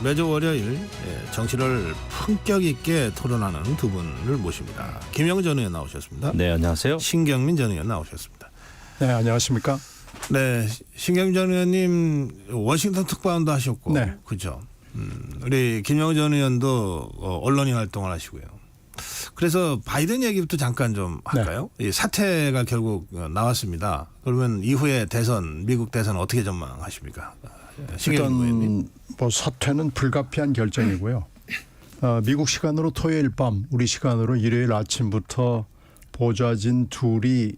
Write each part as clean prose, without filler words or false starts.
매주 월요일 정치를 품격 있게 토론하는 두 분을 모십니다. 김영우 전 의원 나오셨습니다. 네, 안녕하세요. 신경민 전 의원 나오셨습니다. 네, 안녕하십니까? 네, 신경민 전 의원님 워싱턴 특파원도 하셨고, 네. 그렇죠. 우리 김영우 전 의원도 언론인 활동을 하시고요. 그래서 바이든 얘기부터 잠깐 좀 할까요? 이 사태가 결국 나왔습니다. 그러면 이후에 대선, 미국 대선 어떻게 전망하십니까? 일단 뭐 사퇴는 불가피한 결정이고요. 미국 시간으로 토요일 밤, 우리 시간으로 일요일 아침부터 보좌진 둘이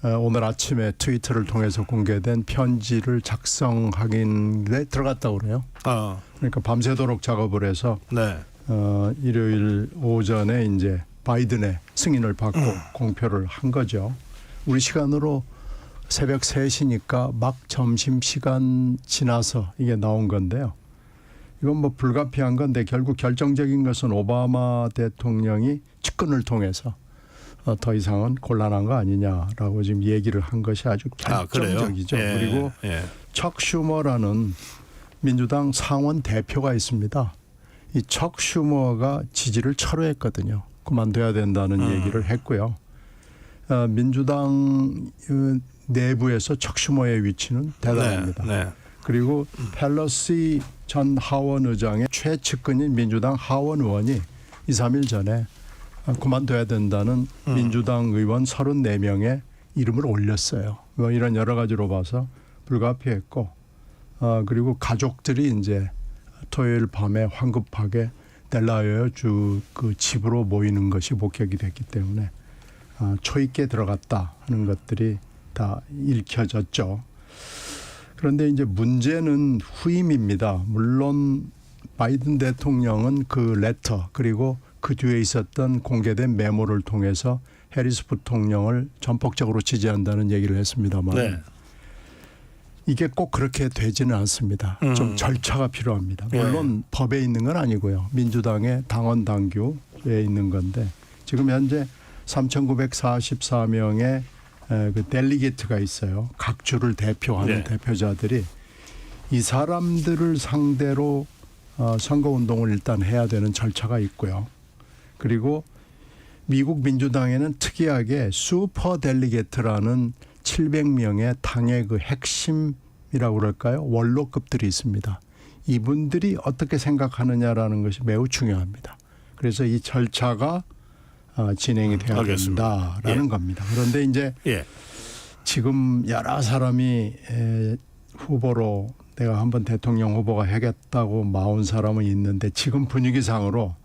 오늘 아침에 트위터를 통해서 공개된 편지를 작성하기에 들어갔다고 그래요. 그러니까 밤새도록 작업을 해서 네. 일요일 오전에 이제 바이든의 승인을 받고 공표를 한 거죠. 우리 시간으로 새벽 3시니까 막 점심시간 지나서 이게 나온 건데요. 이건 뭐 불가피한 건데 결국 결정적인 것은 오바마 대통령이 측근을 통해서 더 이상은 곤란한 거 아니냐라고 지금 얘기를 한 것이 아주 결정적이죠. 그리고 척 슈머라는 민주당 상원 대표가 있습니다. 이 척 슈머가 지지를 철회했거든요. 그만둬야 된다는 얘기를 했고요. 민주당 내부에서 척 슈머의 위치는 대단합니다. 네. 그리고 펠로시 전 하원 의장의 최측근인 민주당 하원 의원이 2, 3일 전에 그만둬야 된다는 민주당 의원 34명의 이름을 올렸어요. 뭐 이런 여러 가지로 봐서 불가피했고, 그리고 가족들이 이제 토요일 밤에 황급하게 델라웨어 주 그 집으로 모이는 것이 목격이 됐기 때문에 초있게 들어갔다 하는 것들이 다 읽혀졌죠. 그런데 이제 문제는 후임입니다. 물론 바이든 대통령은 그 레터 그리고 그 뒤에 있었던 공개된 메모를 통해서 해리스 부통령을 전폭적으로 지지한다는 얘기를 했습니다만 이게 꼭 그렇게 되지는 않습니다. 좀 절차가 필요합니다. 물론 법에 있는 건 아니고요. 민주당의 당원 당규에 있는 건데 지금 현재 3,944명의 그 델리게이트가 있어요. 각 주를 대표하는 대표자들이 이 사람들을 상대로 선거운동을 일단 해야 되는 절차가 있고요. 그리고 미국 민주당에는 특이하게 슈퍼 델리게이트라는 700명의 당의 그 핵심이라고 그럴까요? 원로급들이 있습니다. 이분들이 어떻게 생각하느냐라는 것이 매우 중요합니다. 그래서 이 절차가 진행이 되어야 된다라는 겁니다. 그런데 이제 지금 여러 사람이 후보로 내가 한번 대통령 후보가 하겠다고 마운 사람은 있는데 지금 분위기상으로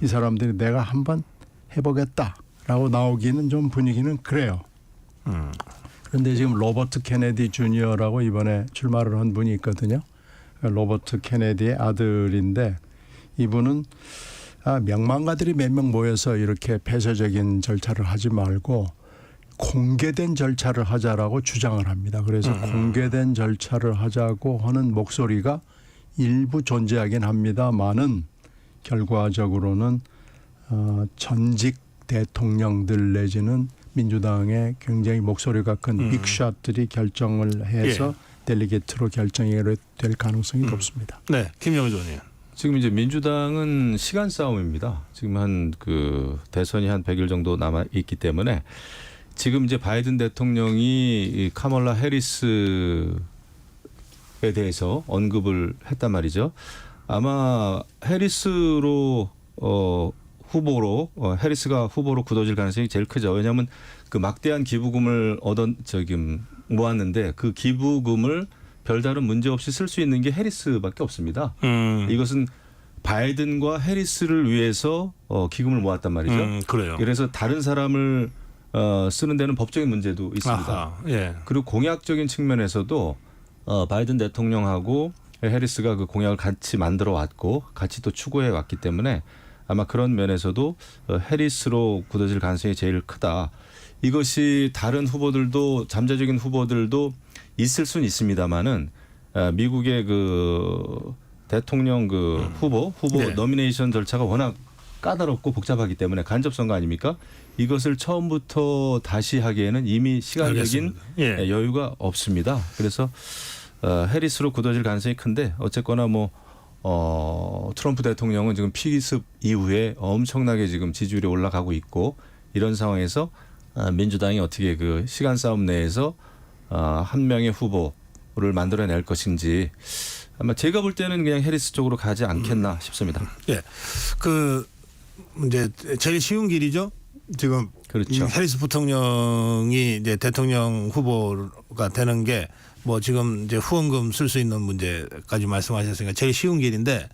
이 사람들이 내가 한번 해보겠다라고 나오기는 좀 분위기는 그래요. 그런데 지금 로버트 케네디 주니어라고 이번에 출마를 한 분이 있거든요. 로버트 케네디의 아들인데 이분은 명망가들이 몇 명 모여서 이렇게 폐쇄적인 절차를 하지 말고 공개된 절차를 하자라고 주장을 합니다. 그래서 공개된 절차를 하자고 하는 목소리가 일부 존재하긴 합니다만은 결과적으로는 전직 대통령들 내지는 민주당의 굉장히 목소리가 큰 빅샷들이 결정을 해서 델리게이트로 결정이 될 가능성이 높습니다. 네, 김영우 전 의원. 지금 이제 민주당은 시간 싸움입니다. 지금 한 그 대선이 한 100일 정도 남아 있기 때문에 지금 이제 바이든 대통령이 이 카멀라 해리스에 대해서 언급을 했단 말이죠. 아마 해리스로 후보로 해리스가 후보로 굳어질 가능성이 제일 크죠. 왜냐하면 그 막대한 기부금을 모았는데 그 기부금을 별다른 문제 없이 쓸 수 있는 게 해리스밖에 없습니다. 이것은 바이든과 해리스를 위해서 기금을 모았단 말이죠. 그래요. 그래서 다른 사람을 쓰는 데는 법적인 문제도 있습니다. 그리고 공약적인 측면에서도 바이든 대통령하고 해리스가 그 공약을 같이 만들어 왔고 같이 또 추구해 왔기 때문에 아마 그런 면에서도 해리스로 굳어질 가능성이 제일 크다. 이것이 다른 후보들도 잠재적인 후보들도 있을 수는 있습니다만은 미국의 그 대통령 그 후보 노미네이션 절차가 워낙 까다롭고 복잡하기 때문에 간접선거 아닙니까? 이것을 처음부터 다시 하기에는 이미 시간적인 여유가 없습니다. 그래서 해리스로 굳어질 가능성이 큰데 어쨌거나 뭐 트럼프 대통령은 지금 피기습 이후에 엄청나게 지금 지지율이 올라가고 있고 이런 상황에서 민주당이 어떻게 그 시간 싸움 내에서 한 명의 후보를 만들어낼 것인지 아마 제가 볼 때는 그냥 해리스 쪽으로 가지 않겠나 싶습니다. 예, 그 이제 제일 쉬운 길이죠. 지금 그렇죠. 해리스 부통령이 이제 대통령 후보가 되는 게 뭐 지금 이제 후원금 쓸 수 있는 문제까지 말씀하셨으니까 제일 쉬운 길인데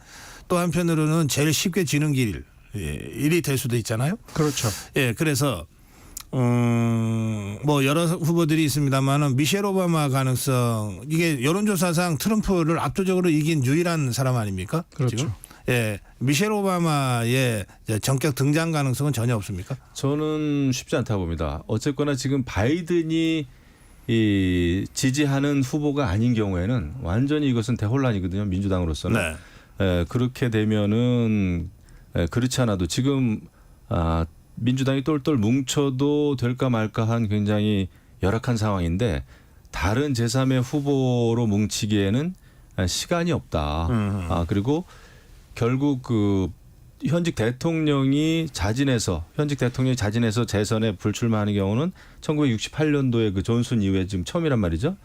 또 한편으로는 제일 쉽게 지는 일이 될 수도 있잖아요. 그렇죠. 예, 그래서 뭐 여러 후보들이 있습니다만은 미셸 오바마 가능성 이게 여론조사상 트럼프를 압도적으로 이긴 유일한 사람 아닙니까? 그렇죠. 지금? 예, 미셸 오바마의 전격 등장 가능성은 전혀 없습니까? 저는 쉽지 않다고 봅니다. 어쨌거나 지금 바이든이 이 지지하는 후보가 아닌 경우에는 완전히 이것은 대혼란이거든요. 민주당으로서는. 네. 그렇게 되면은 그렇지 않아도 지금 민주당이 똘똘 뭉쳐도 될까 말까한 굉장히 열악한 상황인데 다른 제3의 후보로 뭉치기에는 시간이 없다. 그리고 결국 그 현직 대통령이 자진해서 재선에 불출마하는 경우는 1968년도에 그 존슨 이후에 지금 처음이란 말이죠.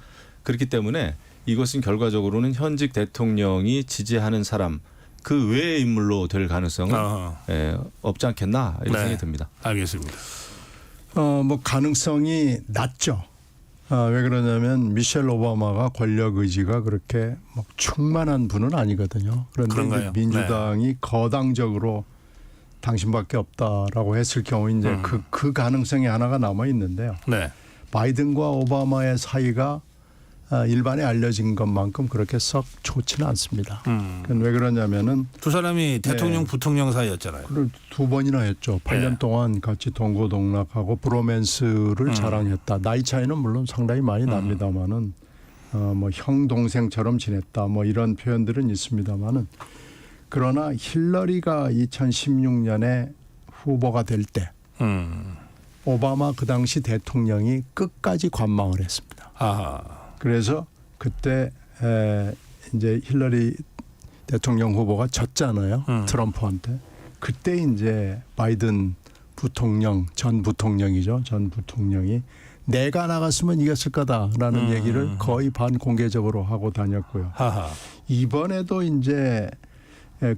그렇기 때문에 이것은 결과적으로는 현직 대통령이 지지하는 사람 그 외의 인물로 될 가능성은 없지 않겠나 이런 생각이 듭니다. 알겠습니다. 뭐 가능성이 낮죠. 왜 그러냐면 미셸 오바마가 권력 의지가 그렇게 뭐 충만한 분은 아니거든요. 그런데 이제 민주당이 거당적으로 당신밖에 없다라고 했을 경우 이제 그 가능성이 하나가 남아 있는데요. 네. 바이든과 오바마의 사이가 일반에 알려진 것만큼 그렇게 썩 좋지는 않습니다. 왜 그러냐면은 두 사람이 대통령 부통령 사이였잖아요. 그걸 두 번이나 했죠. 8년 동안 같이 동고동락하고 브로맨스를 자랑했다. 나이 차이는 물론 상당히 많이 납니다만은 뭐 형 동생처럼 지냈다. 뭐 이런 표현들은 있습니다만은 그러나 힐러리가 2016년에 후보가 될 때 오바마 그 당시 대통령이 끝까지 관망을 했습니다. 아하. 그래서 그때 이제 힐러리 대통령 후보가 졌잖아요. 트럼프한테. 그때 이제 바이든 부통령, 전 부통령이죠. 전 부통령이 내가 나갔으면 이겼을 거다라는 얘기를 거의 반공개적으로 하고 다녔고요. 하하. 이번에도 이제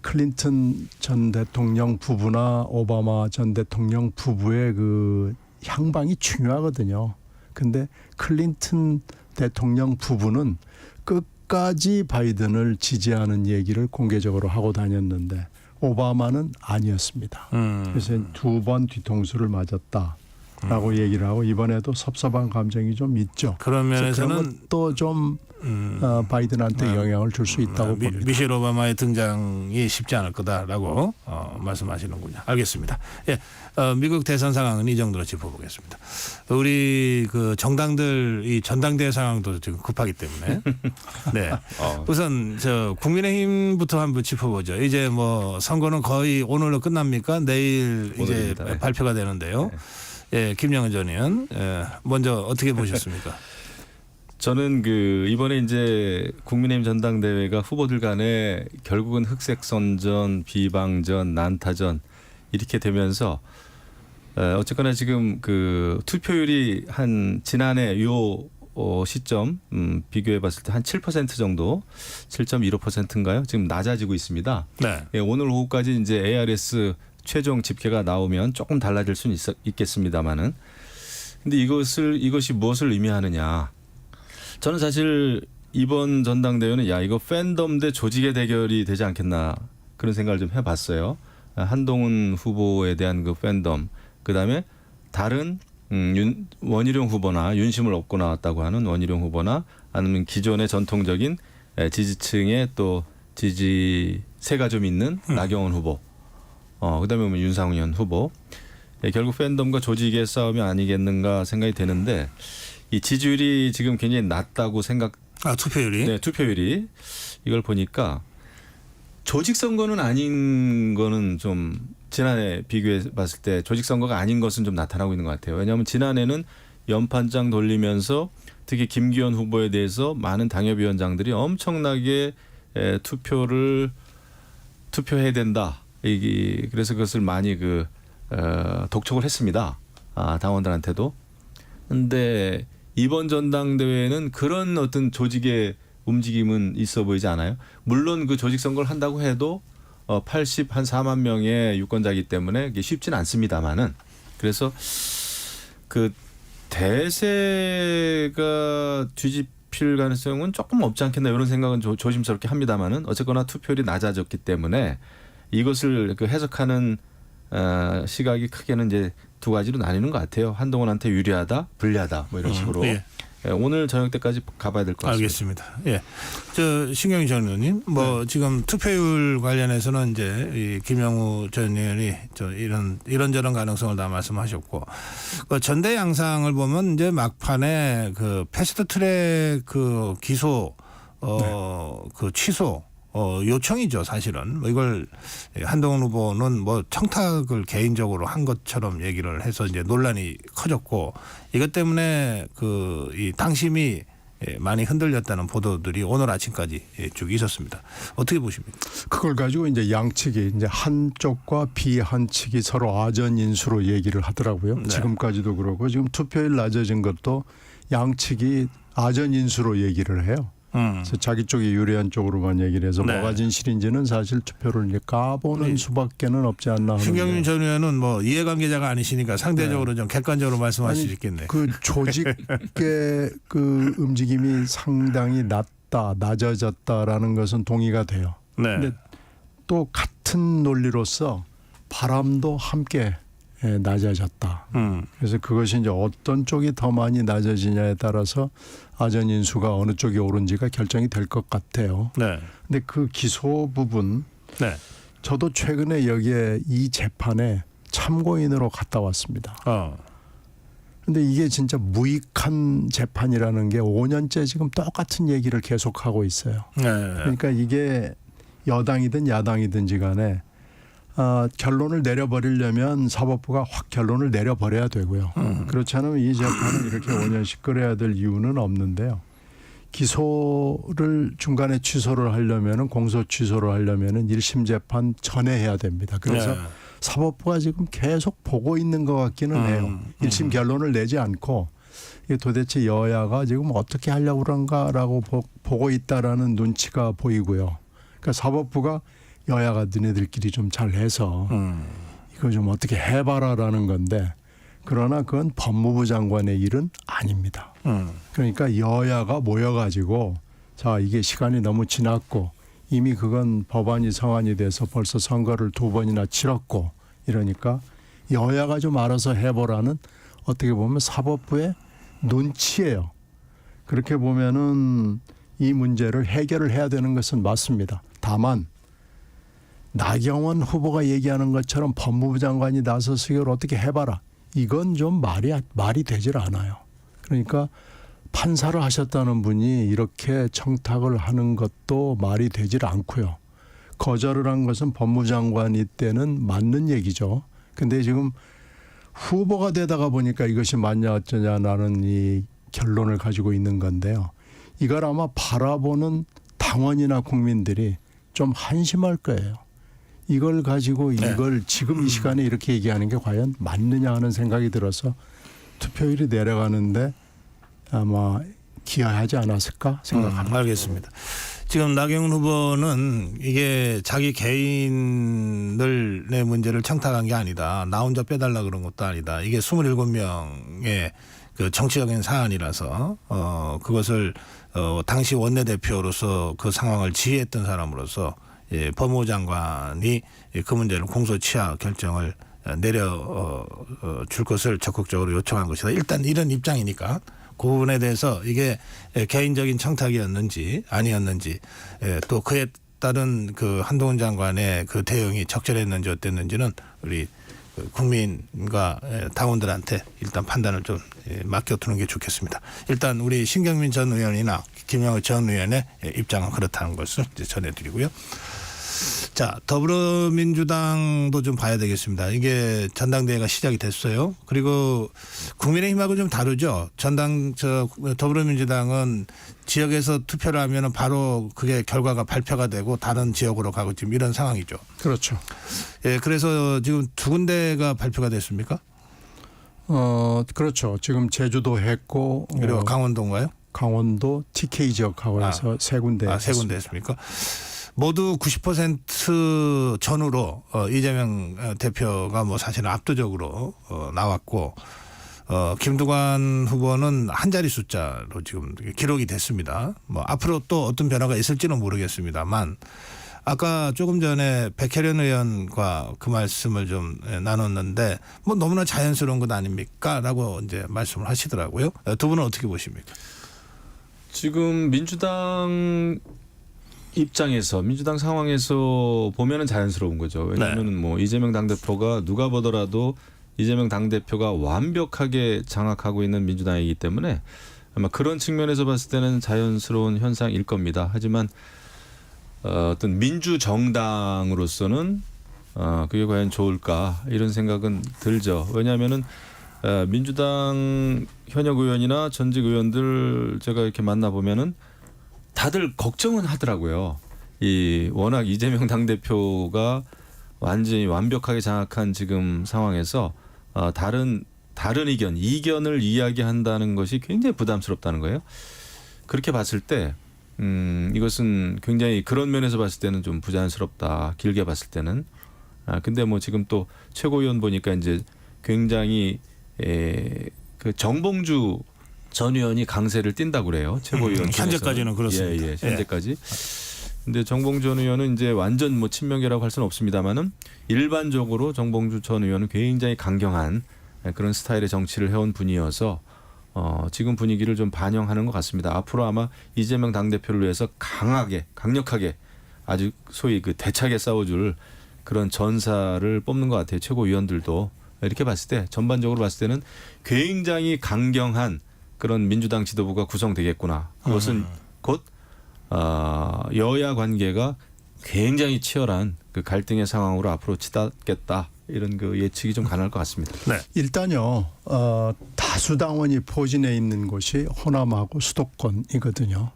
클린턴 전 대통령 부부나 오바마 전 대통령 부부의 그 향방이 중요하거든요. 근데 클린턴 대통령 부부는 끝까지 바이든을 지지하는 얘기를 공개적으로 하고 다녔는데 오바마는 아니었습니다. 그래서 두 번 뒤통수를 맞았다라고 얘기를 하고 이번에도 섭섭한 감정이 좀 있죠. 그런 면에서는 또 좀 바이든한테 영향을 줄 수 있다고 봅니다. 미셸 오바마의 등장이 쉽지 않을 거다라고 말씀하시는군요. 알겠습니다. 예, 미국 대선 상황은 이 정도로 짚어보겠습니다. 우리 그 정당들 이 전당대회 상황도 지금 급하기 때문에 네. 우선 저 국민의힘부터 한번 짚어보죠. 이제 뭐 선거는 거의 오늘로 끝납니까? 내일 오늘입니다. 이제 발표가 되는데요. 예, 김영은 전 의원 먼저 어떻게 보셨습니까? 저는 그 이번에 이제 국민의힘 전당대회가 후보들 간에 결국은 흑색 선전, 비방전, 난타전 이렇게 되면서 어쨌거나 지금 그 투표율이 한 지난해 요 시점 비교해 봤을 때 한 7% 정도 7.15%인가요? 지금 낮아지고 있습니다. 네. 예, 오늘 오후까지 이제 ARS 최종 집계가 나오면 조금 달라질 수는 있겠습니다만은 근데 이것이 무엇을 의미하느냐? 저는 사실 이번 전당대회는 이거 팬덤 대 조직의 대결이 되지 않겠나 그런 생각을 좀 해봤어요. 한동훈 후보에 대한 그 팬덤, 그다음에 다른 원희룡 후보나 윤심을 얻고 나왔다고 하는 원희룡 후보나 아니면 기존의 전통적인 지지층의 또 지지세가 좀 있는 나경원 후보, 그다음에 뭐 윤상현 후보, 결국 팬덤과 조직의 싸움이 아니겠는가 생각이 되는데. 이 지지율이 지금 굉장히 낮다고 투표율이? 네, 투표율이. 이걸 보니까 조직 선거는 아닌 거는 좀 지난해 비교해 봤을 때 조직 선거가 아닌 것은 좀 나타나고 있는 것 같아요. 왜냐하면 지난해는 연판장 돌리면서 특히 김기현 후보에 대해서 많은 당협위원장들이 엄청나게 투표를 투표해야 된다. 그래서 그것을 많이 독촉을 했습니다. 당원들한테도. 근데 이번 전당대회는 그런 어떤 조직의 움직임은 있어 보이지 않아요. 물론 그 조직 선거를 한다고 해도 한 4만 명의 유권자이기 때문에 이게 쉽지는 않습니다만은 그래서 그 대세가 뒤집힐 가능성은 조금 없지 않겠나 이런 생각은 조심스럽게 합니다만은 어쨌거나 투표율이 낮아졌기 때문에 이것을 해석하는 시각이 크게는 이제 두 가지로 나뉘는 것 같아요. 한동훈한테 유리하다, 불리하다 뭐 이런 식으로. 예. 오늘 저녁 때까지 가봐야 될 것 같습니다. 알겠습니다. 예, 신경민 전 의원님, 지금 투표율 관련해서는 이제 이 김영우 전 의원이 이런저런 가능성을 다 말씀하셨고, 그 전대 양상을 보면 이제 막판에 그 패스트트랙 그 기소 그 취소 요청이죠, 사실은. 이걸 한동훈 후보는 청탁을 개인적으로 한 것처럼 얘기를 해서 이제 논란이 커졌고, 이것 때문에 이 당심이 많이 흔들렸다는 보도들이 오늘 아침까지 쭉 있었습니다. 어떻게 보십니까? 그걸 가지고 이제 양측이 이제 한쪽과 비한측이 서로 아전 인수로 얘기를 하더라고요. 네. 지금까지도 그러고 지금 투표율 낮아진 것도 양측이 아전 인수로 얘기를 해요. 그래서 자기 쪽이 유리한 쪽으로만 얘기를 해서 네. 뭐가 진실인지는 사실 투표를 이제 까보는 수밖에는 없지 않나 하는데. 신경민 전 의원은 이해관계자가 아니시니까 상대적으로 좀 객관적으로 말씀하실 수 있겠네요. 그 조직의 그 움직임이 상당히 낮아졌다라는 것은 동의가 돼요. 네. 근데 또 같은 논리로서 바람도 함께 낮아졌다. 그래서 그것이 이제 어떤 쪽이 더 많이 낮아지냐에 따라서 아전 인수가 어느 쪽이 옳은지가 결정이 될 것 같아요. 네. 근데 그 기소 부분, 네. 저도 최근에 여기에 이 재판에 참고인으로 갔다 왔습니다. 근데 이게 진짜 무익한 재판이라는 게 5년째 지금 똑같은 얘기를 계속하고 있어요. 네. 그러니까 이게 여당이든 야당이든지 간에 결론을 내려버리려면 사법부가 확 결론을 내려버려야 되고요. 그렇지 않으면 이 재판을 이렇게 5년씩 끌어야 될 이유는 없는데요. 기소를 중간에 취소를 하려면은 공소 취소를 하려면은 1심 재판 전에 해야 됩니다. 그래서 네. 사법부가 지금 계속 보고 있는 것 같기는 해요. 1심 결론을 내지 않고 이게 도대체 여야가 지금 어떻게 하려고 그런가라고 보고 있다라는 눈치가 보이고요. 그러니까 사법부가 여야가 너네들끼리 좀 잘해서 이거 좀 어떻게 해봐라라는 건데, 그러나 그건 법무부 장관의 일은 아닙니다. 그러니까 여야가 모여가지고 자, 이게 시간이 너무 지났고 이미 그건 법안이 성안이 돼서 벌써 선거를 2번이나 치렀고 이러니까 여야가 좀 알아서 해보라는 어떻게 보면 사법부의 눈치예요. 그렇게 보면은 이 문제를 해결을 해야 되는 것은 맞습니다. 다만 나경원 후보가 얘기하는 것처럼 법무부 장관이 나서서 이걸 어떻게 해봐라, 이건 좀 말이 되질 않아요. 그러니까 판사를 하셨다는 분이 이렇게 청탁을 하는 것도 말이 되질 않고요. 거절을 한 것은 법무부 장관이 때는 맞는 얘기죠. 근데 지금 후보가 되다가 보니까 이것이 맞냐 어쩌냐라는 이 결론을 가지고 있는 건데요. 이걸 아마 바라보는 당원이나 국민들이 좀 한심할 거예요. 이걸 가지고 이걸 지금 이 시간에 이렇게 얘기하는 게 과연 맞느냐 하는 생각이 들어서 투표율이 내려가는데 아마 기여하지 않았을까 생각합니다. 알겠습니다. 지금 나경원 후보는 이게 자기 개인들의 문제를 청탁한 게 아니다. 나 혼자 빼달라 그런 것도 아니다. 이게 27명의 그 정치적인 사안이라서 그것을 당시 원내대표로서 그 상황을 지휘했던 사람으로서 법무부 장관이 그 문제를 공소 취하 결정을 내려 줄 것을 적극적으로 요청한 것이다. 일단 이런 입장이니까 그 부분에 대해서 이게 개인적인 청탁이었는지 아니었는지, 또 그에 따른 그 한동훈 장관의 그 대응이 적절했는지 어땠는지는 우리 국민과 당원들한테 일단 판단을 좀 맡겨두는 게 좋겠습니다. 일단 우리 신경민 전 의원이나 김영우 전 의원의 입장은 그렇다는 것을 이제 전해드리고요. 자, 더불어민주당도 좀 봐야 되겠습니다. 이게 전당대회가 시작이 됐어요. 그리고 국민의힘하고 좀 다르죠. 더불어민주당은 지역에서 투표를 하면 바로 그게 결과가 발표가 되고 다른 지역으로 가고 지금 이런 상황이죠. 그렇죠. 예, 그래서 지금 두 군데가 발표가 됐습니까? 그렇죠. 지금 제주도 했고 그리고 강원도인가요? 강원도 TK 지역하고 해서 세 군데. 세 군데 했습니까? 모두 90% 전후로 이재명 대표가 뭐 사실은 압도적으로 나왔고 김두관 후보는 한 자리 숫자로 지금 기록이 됐습니다. 뭐 앞으로 또 어떤 변화가 있을지는 모르겠습니다만 아까 조금 전에 백혜련 의원과 그 말씀을 좀 나눴는데 뭐 너무나 자연스러운 것 아닙니까?라고 이제 말씀을 하시더라고요. 두 분은 어떻게 보십니까? 지금 민주당 입장에서 민주당 상황에서 보면은 자연스러운 거죠. 왜냐하면 뭐 이재명 당대표가 누가 보더라도 이재명 당대표가 완벽하게 장악하고 있는 민주당이기 때문에 아마 그런 측면에서 봤을 때는 자연스러운 현상일 겁니다. 하지만 어떤 민주정당으로서는 그게 과연 좋을까 이런 생각은 들죠. 왜냐하면은 민주당 현역 의원이나 전직 의원들 제가 이렇게 만나보면은 다들 걱정은 하더라고요. 워낙 이재명 당대표가 완전히 완벽하게 장악한 지금 상황에서 다른 이견을 이야기한다는 것이 굉장히 부담스럽다는 거예요. 그렇게 봤을 때 이것은 굉장히 그런 면에서 봤을 때는 좀 부자연스럽다. 길게 봤을 때는. 근데 뭐 지금 또 최고위원 보니까 이제 굉장히 그 정봉주 전 의원이 강세를 띈다고 그래요. 최고위원 현재까지는 그렇습니다. 예, 현재까지. 근데 정봉주 전 의원은 이제 완전 뭐 친명계라고 할 수는 없습니다만은 일반적으로 정봉주 전 의원은 굉장히 강경한 그런 스타일의 정치를 해온 분이어서 지금 분위기를 좀 반영하는 것 같습니다. 앞으로 아마 이재명 당대표를 위해서 강력하게 아주 소위 그 대차게 싸워줄 그런 전사를 뽑는 것 같아요. 최고위원들도. 이렇게 봤을 때 전반적으로 봤을 때는 굉장히 강경한 그런 민주당 지도부가 구성되겠구나. 그것은 곧 여야 관계가 굉장히 치열한 그 갈등의 상황으로 앞으로 치닫겠다. 이런 그 예측이 좀 가능할 것 같습니다. 네. 일단요. 다수 당원이 포진해 있는 곳이 호남하고 수도권이거든요.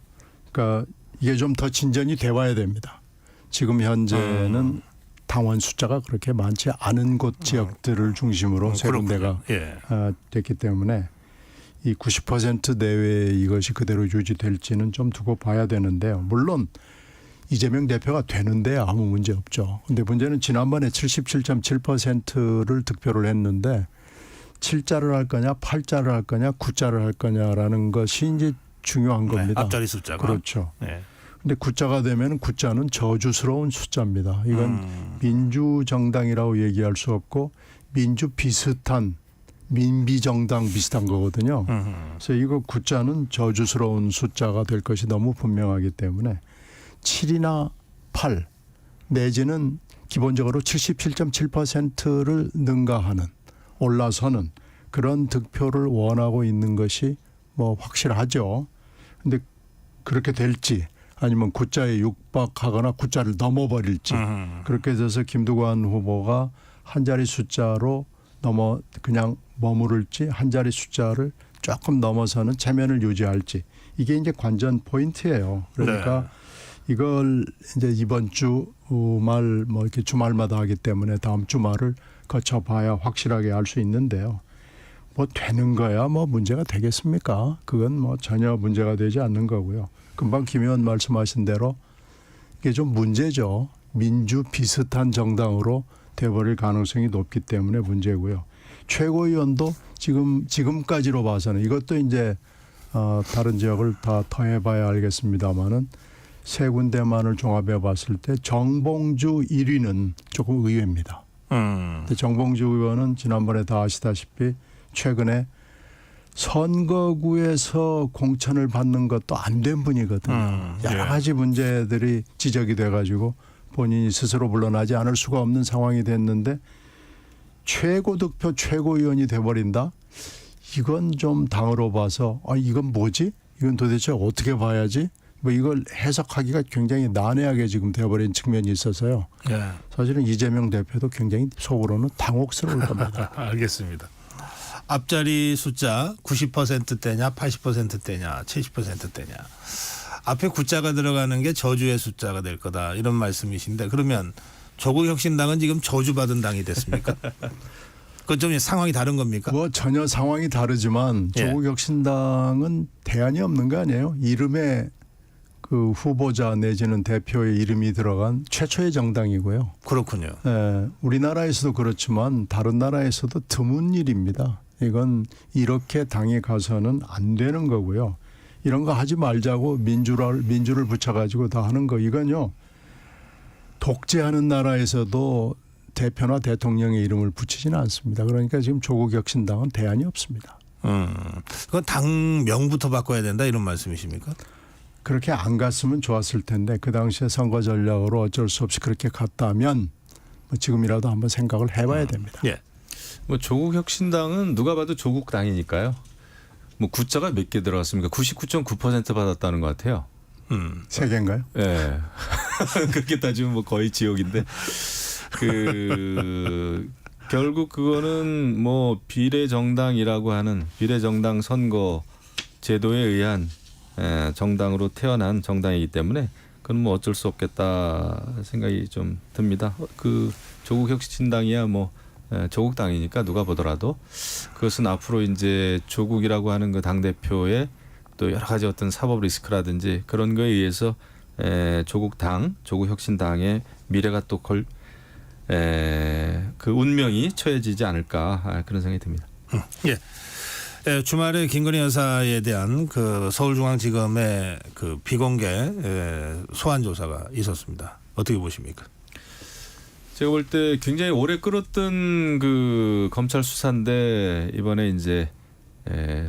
그러니까 이게 좀 더 진전이 돼 와야 됩니다. 지금 현재는 당원 숫자가 그렇게 많지 않은 곳 지역들을 중심으로 세 군데가 됐기 때문에 이 90% 내외에 이것이 그대로 유지될지는 좀 두고 봐야 되는데요. 물론 이재명 대표가 되는데 아무 문제 없죠. 근데 문제는 지난번에 77.7%를 득표를 했는데 7자를 할 거냐, 8자를 할 거냐, 9자를 할 거냐라는 것이 이제 중요한 겁니다. 앞자리 숫자가. 그렇죠. 근데 9자가 되면 9자는 저주스러운 숫자입니다. 이건 민주정당이라고 얘기할 수 없고 민주 비슷한 민비정당 비슷한 거거든요. 그래서 이거 9자는 저주스러운 숫자가 될 것이 너무 분명하기 때문에 7이나 8 내지는 기본적으로 77.7%를 능가하는 올라서는 그런 득표를 원하고 있는 것이 뭐 확실하죠. 그런데 그렇게 될지 아니면 9자에 육박하거나 9자를 넘어버릴지 그렇게 돼서 김두관 후보가 한 자리 숫자로 그냥 머무를지 한 자리 숫자를 조금 넘어서는 체면을 유지할지 이게 이제 관전 포인트예요. 그러니까 이걸 이제 이번 주말 뭐 이렇게 주말마다 하기 때문에 다음 주말을 거쳐봐야 확실하게 알 수 있는데요. 뭐 되는 거야 뭐 문제가 되겠습니까? 그건 뭐 전혀 문제가 되지 않는 거고요. 금방 김 의원 말씀하신 대로 이게 좀 문제죠. 민주 비슷한 정당으로 돼버릴 가능성이 높기 때문에 문제고요. 최고위원도 지금까지로 봐서는 이것도 이제 다른 지역을 다 더해봐야 알겠습니다마는 세 군데만을 종합해 봤을 때 정봉주 1위는 조금 의외입니다. 근데 정봉주 의원은 지난번에 다 아시다시피 최근에 선거구에서 공천을 받는 것도 안 된 분이거든요. 여러 가지 문제들이 지적이 돼가지고 본인이 스스로 물러나지 않을 수가 없는 상황이 됐는데 최고 득표 최고위원이 돼버린다? 이건 좀 당으로 봐서 이건 뭐지? 이건 도대체 어떻게 봐야지? 뭐 이걸 해석하기가 굉장히 난해하게 지금 되어버린 측면이 있어서요. 예. 사실은 이재명 대표도 굉장히 속으로는 당혹스러울 겁니다. 알겠습니다. 앞자리 숫자 90%대냐 80%대냐 70%대냐 앞에 9자가 들어가는 게 저주의 숫자가 될 거다 이런 말씀이신데 그러면 조국혁신당은 지금 저주받은 당이 됐습니까? 그건 좀 상황이 다른 겁니까? 뭐 전혀 상황이 다르지만 예. 조국혁신당은 대안이 없는 거 아니에요? 이름에 그 후보자 내지는 대표의 이름이 들어간 최초의 정당이고요. 그렇군요. 예, 우리나라에서도 그렇지만 다른 나라에서도 드문 일입니다. 이건 이렇게 당에 가서는 안 되는 거고요. 이런 거 하지 말자고 민주를 붙여가지고 다 하는 거 이건요. 독재하는 나라에서도 대표나 대통령의 이름을 붙이지는 않습니다. 그러니까 지금 조국혁신당은 대안이 없습니다. 그건 당명부터 바꿔야 된다 이런 말씀이십니까? 그렇게 안 갔으면 좋았을 텐데 그 당시에 선거 전략으로 어쩔 수 없이 그렇게 갔다면 뭐 지금이라도 한번 생각을 해봐야 됩니다. 예. 뭐 조국혁신당은 누가 봐도 조국당이니까요. 뭐 구자가 몇 개 들어갔습니까? 99.9% 받았다는 것 같아요. 세 개인가요? 예. 그렇게 따지면 뭐 거의 지옥인데 결국 그거는 뭐 비례정당이라고 하는 비례정당 선거 제도에 의한 정당으로 태어난 정당이기 때문에 그건 뭐 어쩔 수 없겠다 생각이 좀 듭니다. 그 조국혁신당이야 뭐 조국당이니까 누가 보더라도 그것은 앞으로 이제 조국이라고 하는 그 당 대표의 또 여러 가지 어떤 사법 리스크라든지 그런 거에 의해서 조국혁신당의 미래가 또 그 운명이 처해지지 않을까 그런 생각이 듭니다. 예. 주말에 김건희 여사에 대한 그 서울중앙지검의 그 비공개 소환 조사가 있었습니다. 어떻게 보십니까? 제가 볼 때 굉장히 오래 끌었던 그 검찰 수사인데 이번에 이제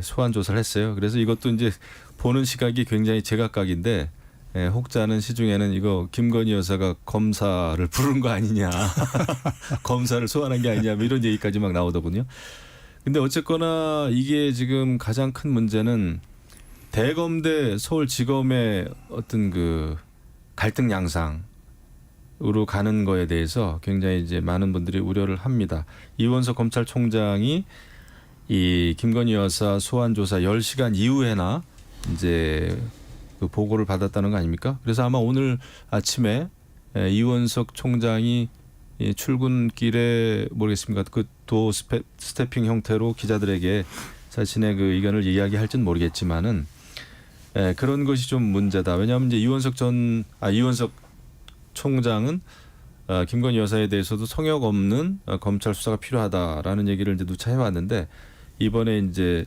소환 조사를 했어요. 그래서 이것도 이제 보는 시각이 굉장히 제각각인데 혹자는 시중에는 이거 김건희 여사가 검사를 부른 거 아니냐, 검사를 소환한 게 아니냐, 뭐 이런 얘기까지 막 나오더군요. 근데 어쨌거나 이게 지금 가장 큰 문제는 대검 대 서울지검의 어떤 그 갈등 양상으로 가는 거에 대해서 굉장히 이제 많은 분들이 우려를 합니다. 이원석 검찰총장이 이 김건희 여사 소환 조사 10시간 이후에나 이제 그 보고를 받았다는 거 아닙니까? 그래서 아마 오늘 아침에 이원석 총장이 출근길에 모르겠습니까? 그 도 스태핑 형태로 기자들에게 자신의 그 의견을 이야기할지는 모르겠지만은 그런 것이 좀 문제다. 왜냐하면 이제 이원석 총장은 김건희 여사에 대해서도 성역 없는 검찰 수사가 필요하다라는 얘기를 이제 누차 해왔는데 이번에 이제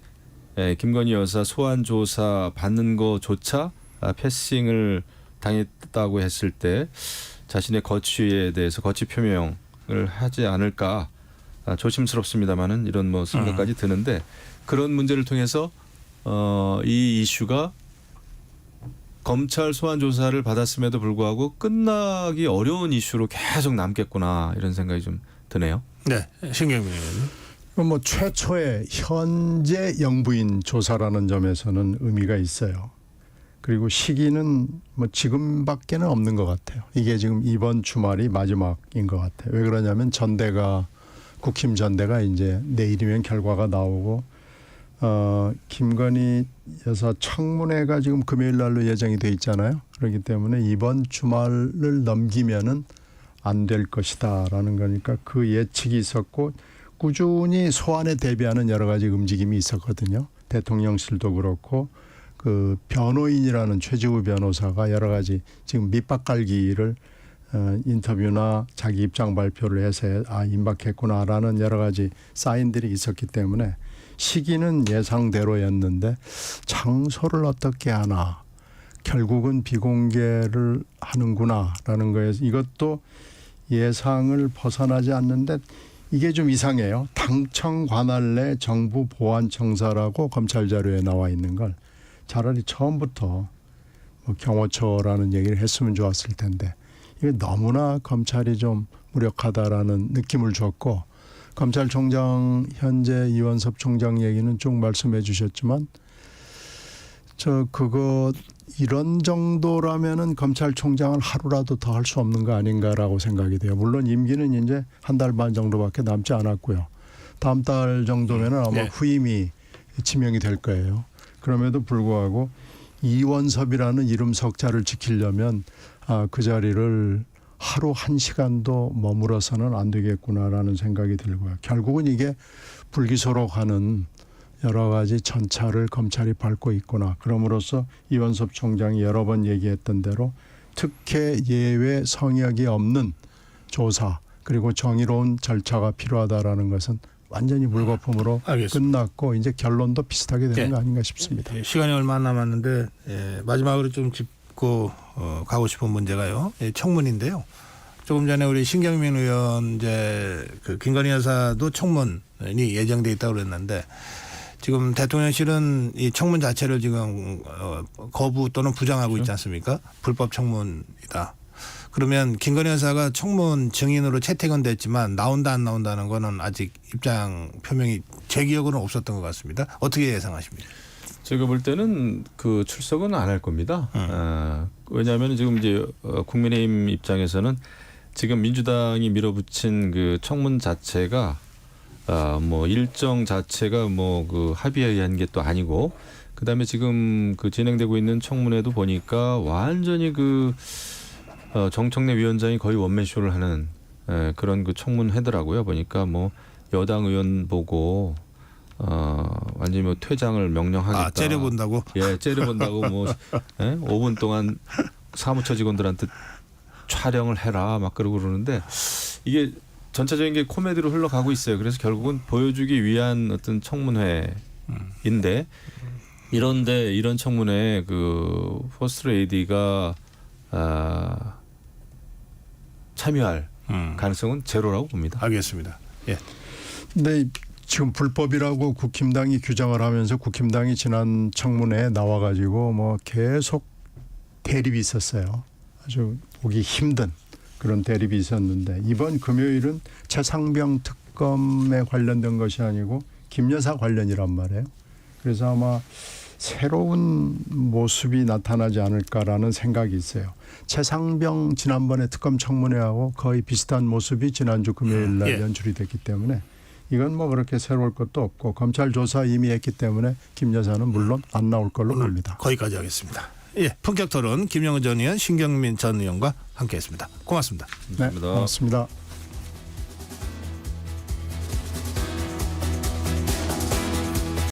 김건희 여사 소환 조사 받는 거조차 패싱을 당했다고 했을 때 자신의 거취에 대해서 거취 표명을 하지 않을까 조심스럽습니다만은 이런 뭐 생각까지 드는데 그런 문제를 통해서 이 이슈가 검찰 소환 조사를 받았음에도 불구하고 끝나기 어려운 이슈로 계속 남겠구나 이런 생각이 좀 드네요. 네, 신경민 의원님. 뭐 최초의 현재 영부인 조사라는 점에서는 의미가 있어요. 그리고 시기는 뭐 지금밖에는 없는 것 같아요. 이게 지금 이번 주말이 마지막인 것 같아요. 왜 그러냐면 국힘 전대가 이제 내일이면 결과가 나오고 김건희 여사 청문회가 지금 금요일 날로 예정이 돼 있잖아요. 그렇기 때문에 이번 주말을 넘기면은 안 될 것이다라는 거니까 그 예측이 있었고 꾸준히 소환에 대비하는 여러 가지 움직임이 있었거든요. 대통령실도 그렇고 그 변호인이라는 최지우 변호사가 여러 가지 지금 밑바깔기를 인터뷰나 자기 입장 발표를 해서 임박했구나라는 여러 가지 사인들이 있었기 때문에 시기는 예상대로였는데 장소를 어떻게 하나 결국은 비공개를 하는구나라는 거에서 이것도 예상을 벗어나지 않는데 이게 좀 이상해요. 당청 관할 내 정부 보안청사라고 검찰 자료에 나와 있는 걸 차라리 처음부터 뭐 경호처라는 얘기를 했으면 좋았을 텐데 이게 너무나 검찰이 좀 무력하다라는 느낌을 줬고 검찰총장 현재 이원섭 총장 얘기는 쭉 말씀해 주셨지만 그거 이런 정도라면은 검찰총장을 하루라도 더 할 수 없는 거 아닌가라고 생각이 돼요. 물론 임기는 이제 한 달 반 정도밖에 남지 않았고요. 다음 달 정도면은 아마 네. 후임이 지명이 될 거예요. 그럼에도 불구하고 이원섭이라는 이름 석자를 지키려면 그 자리를 하루 1시간도 머물러서는 안 되겠구나라는 생각이 들고요. 결국은 이게 불기소로 가는 여러 가지 전차를 검찰이 밟고 있구나. 그럼으로써 이원섭 총장이 여러 번 얘기했던 대로 특혜 예외 성역이 없는 조사 그리고 정의로운 절차가 필요하다라는 것은 완전히 물거품으로 알겠습니다. 끝났고 이제 결론도 비슷하게 되는 네. 거 아닌가 싶습니다. 시간이 얼마 안 남았는데 마지막으로 좀 짚고 가고 싶은 문제가요. 청문인데요. 조금 전에 우리 신경민 의원 이제 그 김건희 여사도 청문이 예정돼 있다고 그랬는데 지금 대통령실은 이 청문 자체를 지금 거부 또는 부정하고 있지 않습니까? 불법 청문이다. 그러면 김건희 여사가 청문 증인으로 채택은 됐지만 나온다 안 나온다는 거는 아직 입장 표명이 제 기억으로는 없었던 것 같습니다. 어떻게 예상하십니까? 제가 볼 때는 그 출석은 안 할 겁니다. 왜냐하면 지금 이제 국민의힘 입장에서는 지금 민주당이 밀어붙인 그 청문 자체가 뭐 일정 자체가 뭐 그 합의에 의한 게 또 아니고 그다음에 지금 그 진행되고 있는 청문회도 보니까 완전히 그 정청래 위원장이 거의 원맨쇼를 하는 그런 그 청문회더라고요. 보니까 뭐 여당 의원 보고 완전히 뭐 퇴장을 명령하겠다. 째려본다고? 예, 째려본다고 뭐 5분 동안 사무처 직원들한테 촬영을 해라 막 그러고 그러는데 이게 전체적인 게 코미디로 흘러가고 있어요. 그래서 결국은 보여주기 위한 어떤 청문회인데 이런데 이런 청문회 그 퍼스트 레이디가 참여할 가능성은 제로라고 봅니다. 알겠습니다. 예. 근데 지금 불법이라고 국힘당이 규정을 하면서 국힘당이 지난 청문회에 나와가지고 뭐 계속 대립이 있었어요. 아주 보기 힘든 그런 대립이 있었는데 이번 금요일은 최상병 특검에 관련된 것이 아니고 김 여사 관련이란 말이에요. 그래서 아마 새로운 모습이 나타나지 않을까라는 생각이 있어요. 최상병 지난번에 특검 청문회하고 거의 비슷한 모습이 지난주 금요일 날 연출이 됐기 때문에 이건 뭐 그렇게 새로울 것도 없고 검찰 조사 이미 했기 때문에 김 여사는 물론 안 나올 걸로 봅니다. 거기까지 하겠습니다. 예, 품격 토론 김영우 전 의원, 신경민 전 의원과 함께했습니다. 고맙습니다. 네, 고맙습니다.